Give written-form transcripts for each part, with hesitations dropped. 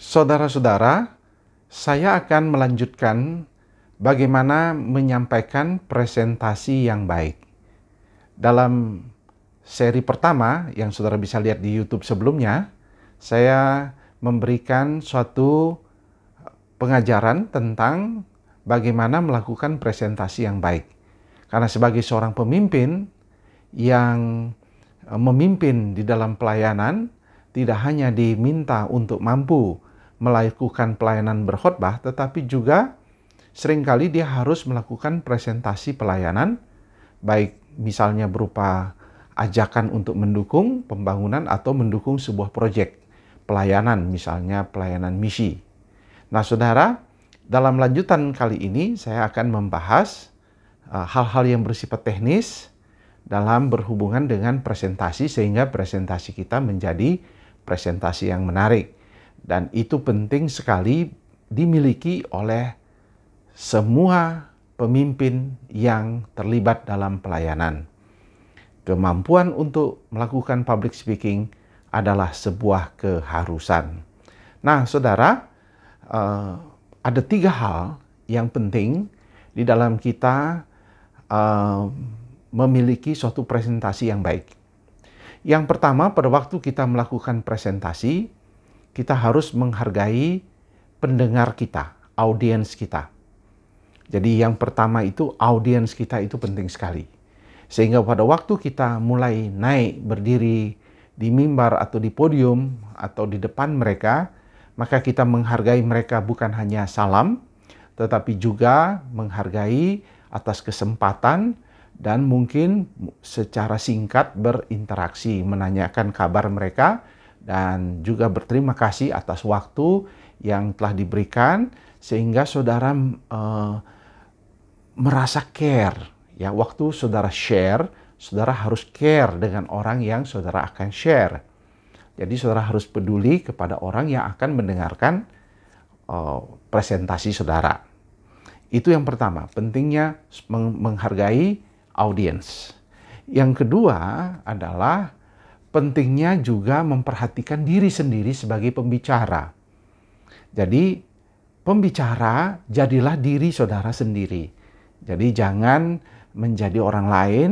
Saudara-saudara, saya akan melanjutkan bagaimana menyampaikan presentasi yang baik. Dalam seri pertama yang saudara bisa lihat di YouTube sebelumnya, saya memberikan suatu pengajaran tentang bagaimana melakukan presentasi yang baik. Karena sebagai seorang pemimpin yang memimpin di dalam pelayanan, tidak hanya diminta untuk mampu melakukan pelayanan berkhotbah, tetapi juga seringkali dia harus melakukan presentasi pelayanan, baik misalnya berupa ajakan untuk mendukung pembangunan atau mendukung sebuah proyek pelayanan, misalnya pelayanan misi. Nah, saudara, dalam lanjutan kali ini saya akan membahas hal-hal yang bersifat teknis dalam berhubungan dengan presentasi, sehingga presentasi kita menjadi presentasi yang menarik. Dan itu penting sekali dimiliki oleh semua pemimpin yang terlibat dalam pelayanan. Kemampuan untuk melakukan public speaking adalah sebuah keharusan. Nah, saudara, ada 3 hal yang penting di dalam kita memiliki suatu presentasi yang baik. Yang pertama, pada waktu kita melakukan presentasi, kita harus menghargai pendengar kita, audiens kita. Jadi yang pertama itu, audiens kita itu penting sekali. Sehingga pada waktu kita mulai naik berdiri di mimbar atau di podium atau di depan mereka, maka kita menghargai mereka bukan hanya salam, tetapi juga menghargai atas kesempatan dan mungkin secara singkat berinteraksi, menanyakan kabar mereka, dan juga berterima kasih atas waktu yang telah diberikan, sehingga saudara merasa care. Ya, waktu saudara share, saudara harus care dengan orang yang saudara akan share. Jadi saudara harus peduli kepada orang yang akan mendengarkan presentasi saudara. Itu yang pertama, pentingnya menghargai audiens. Yang kedua adalah pentingnya juga memperhatikan diri sendiri sebagai pembicara. Jadi, pembicara jadilah diri saudara sendiri. Jadi, jangan menjadi orang lain.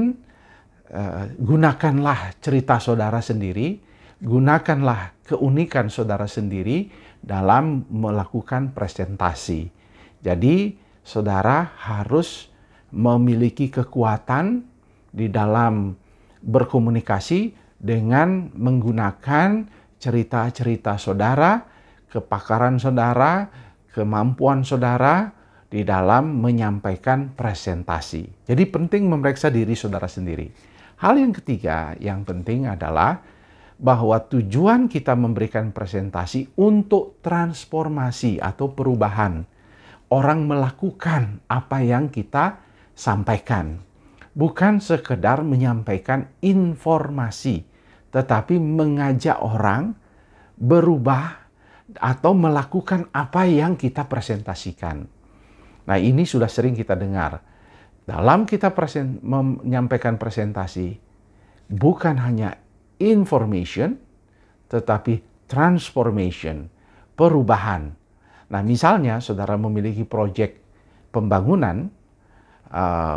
Gunakanlah cerita saudara sendiri. Gunakanlah keunikan saudara sendiri dalam melakukan presentasi. Jadi, saudara harus memiliki kekuatan di dalam berkomunikasi dengan menggunakan cerita-cerita saudara, kepakaran saudara, kemampuan saudara di dalam menyampaikan presentasi. Jadi penting memeriksa diri saudara sendiri. Hal yang ketiga yang penting adalah bahwa tujuan kita memberikan presentasi untuk transformasi atau perubahan. Orang melakukan apa yang kita sampaikan. Bukan sekedar menyampaikan informasi, tetapi mengajak orang berubah atau melakukan apa yang kita presentasikan. Nah, ini sudah sering kita dengar. Dalam kita menyampaikan presentasi, bukan hanya information, tetapi transformation, perubahan. Nah, misalnya saudara memiliki proyek pembangunan,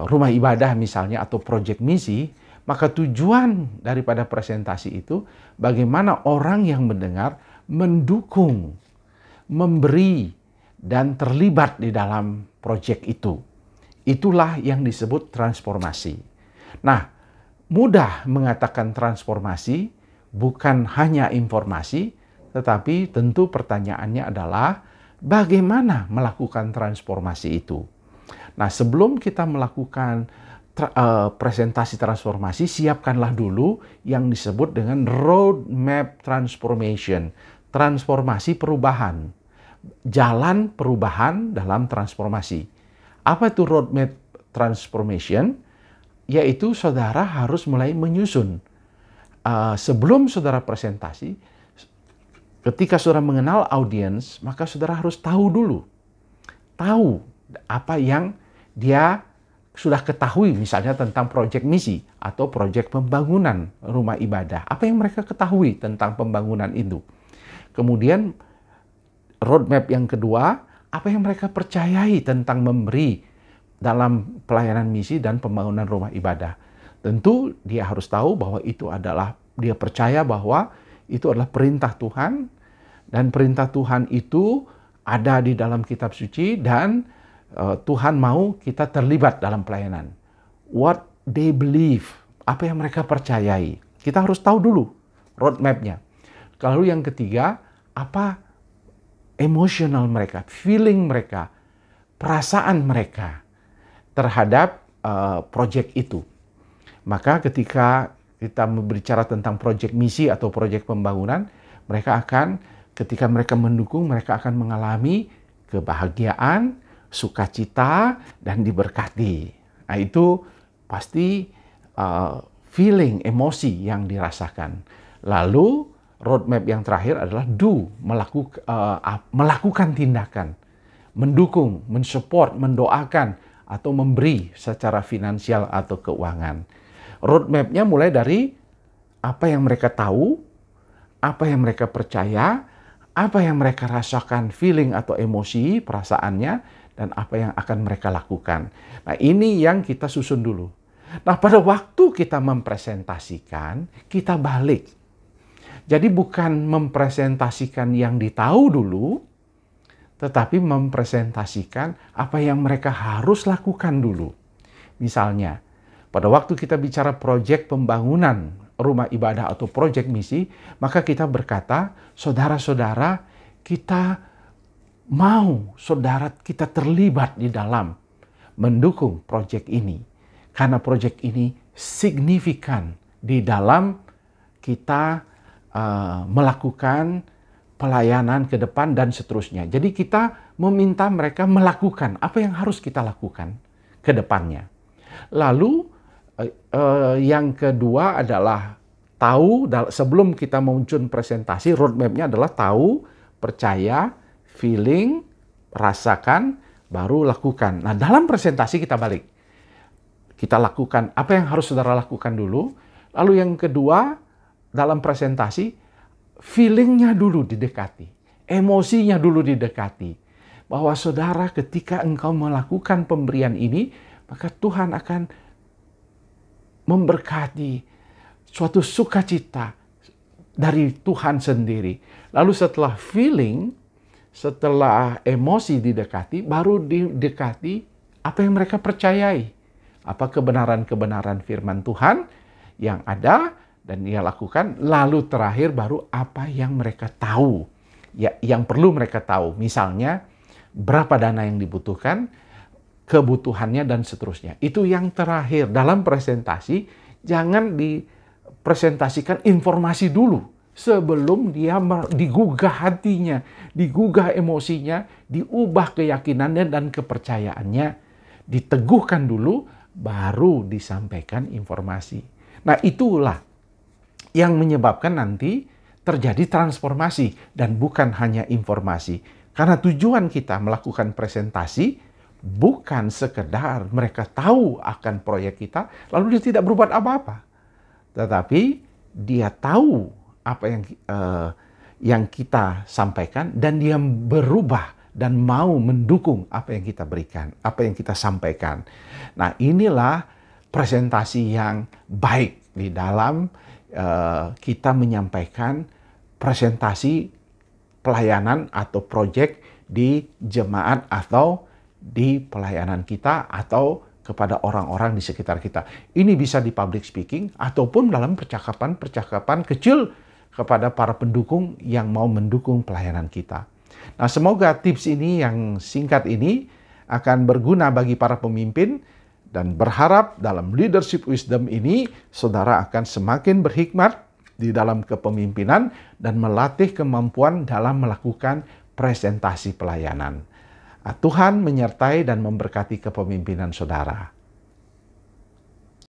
rumah ibadah misalnya, atau proyek misi, maka tujuan daripada presentasi itu bagaimana orang yang mendengar mendukung, memberi, dan terlibat di dalam proyek itu. Itulah yang disebut transformasi. Nah, mudah mengatakan transformasi, bukan hanya informasi, tetapi tentu pertanyaannya adalah bagaimana melakukan transformasi itu. Nah, sebelum kita melakukan presentasi transformasi, siapkanlah dulu yang disebut dengan roadmap transformation, transformasi perubahan, jalan perubahan dalam transformasi. Apa itu roadmap transformation? Yaitu saudara harus mulai menyusun. Sebelum saudara presentasi, ketika saudara mengenal audiens, maka saudara harus tahu dulu. Tahu apa yang dia sudah ketahui, misalnya tentang proyek misi atau proyek pembangunan rumah ibadah. Apa yang mereka ketahui tentang pembangunan itu. Kemudian roadmap yang kedua, apa yang mereka percayai tentang memberi dalam pelayanan misi dan pembangunan rumah ibadah. Tentu dia harus tahu bahwa itu adalah, dia percaya bahwa itu adalah perintah Tuhan, dan perintah Tuhan itu ada di dalam kitab suci, dan Tuhan mau kita terlibat dalam pelayanan. What they believe, apa yang mereka percayai. Kita harus tahu dulu roadmap-nya. Lalu yang ketiga, apa emosional mereka, feeling mereka, perasaan mereka terhadap proyek itu. Maka ketika kita berbicara tentang proyek misi atau proyek pembangunan, mereka akan, ketika mereka mendukung, mereka akan mengalami kebahagiaan, sukacita, dan diberkati. Nah, itu pasti feeling, emosi yang dirasakan. Lalu roadmap yang terakhir adalah do, melakukan tindakan, mendukung, mensupport, mendoakan, atau memberi secara finansial atau keuangan. Roadmap-nya mulai dari apa yang mereka tahu, apa yang mereka percaya, apa yang mereka rasakan, feeling atau emosi, perasaannya, dan apa yang akan mereka lakukan. Nah, ini yang kita susun dulu. Nah, pada waktu kita mempresentasikan, kita balik. Jadi bukan mempresentasikan yang ditahu dulu, tetapi mempresentasikan apa yang mereka harus lakukan dulu. Misalnya, pada waktu kita bicara proyek pembangunan rumah ibadah atau proyek misi, maka kita berkata, saudara-saudara, kita mau saudara kita terlibat di dalam mendukung proyek ini. Karena proyek ini signifikan di dalam kita melakukan pelayanan ke depan dan seterusnya. Jadi kita meminta mereka melakukan apa yang harus kita lakukan ke depannya. Lalu yang kedua adalah tahu, sebelum kita muncul presentasi, roadmap-nya adalah tahu, percaya, feeling, rasakan, baru lakukan. Nah, dalam presentasi kita balik. Kita lakukan apa yang harus saudara lakukan dulu. Lalu yang kedua, dalam presentasi, feelingnya dulu didekati. Emosinya dulu didekati. Bahwa saudara ketika engkau melakukan pemberian ini, maka Tuhan akan memberkati suatu sukacita dari Tuhan sendiri. Lalu setelah feeling, setelah emosi didekati, baru didekati apa yang mereka percayai. Apa kebenaran-kebenaran firman Tuhan yang ada dan ia lakukan. Lalu terakhir baru apa yang mereka tahu. Ya, yang perlu mereka tahu. Misalnya berapa dana yang dibutuhkan, kebutuhannya, dan seterusnya. Itu yang terakhir. Dalam presentasi, jangan dipresentasikan informasi dulu. Sebelum dia digugah hatinya, digugah emosinya, diubah keyakinannya dan kepercayaannya. Diteguhkan dulu, baru disampaikan informasi. Nah, itulah yang menyebabkan nanti terjadi transformasi dan bukan hanya informasi. Karena tujuan kita melakukan presentasi bukan sekedar mereka tahu akan proyek kita, lalu dia tidak berbuat apa-apa. Tetapi dia tahu apa yang kita sampaikan dan dia berubah dan mau mendukung apa yang kita berikan, apa yang kita sampaikan. Nah, inilah presentasi yang baik di dalam kita menyampaikan presentasi pelayanan atau proyek di jemaat atau di pelayanan kita atau kepada orang-orang di sekitar kita. Ini bisa di public speaking ataupun dalam percakapan-percakapan kecil kepada para pendukung yang mau mendukung pelayanan kita. Nah, semoga tips ini yang singkat ini akan berguna bagi para pemimpin dan berharap dalam leadership wisdom ini saudara akan semakin berhikmat di dalam kepemimpinan dan melatih kemampuan dalam melakukan presentasi pelayanan. Tuhan menyertai dan memberkati kepemimpinan saudara.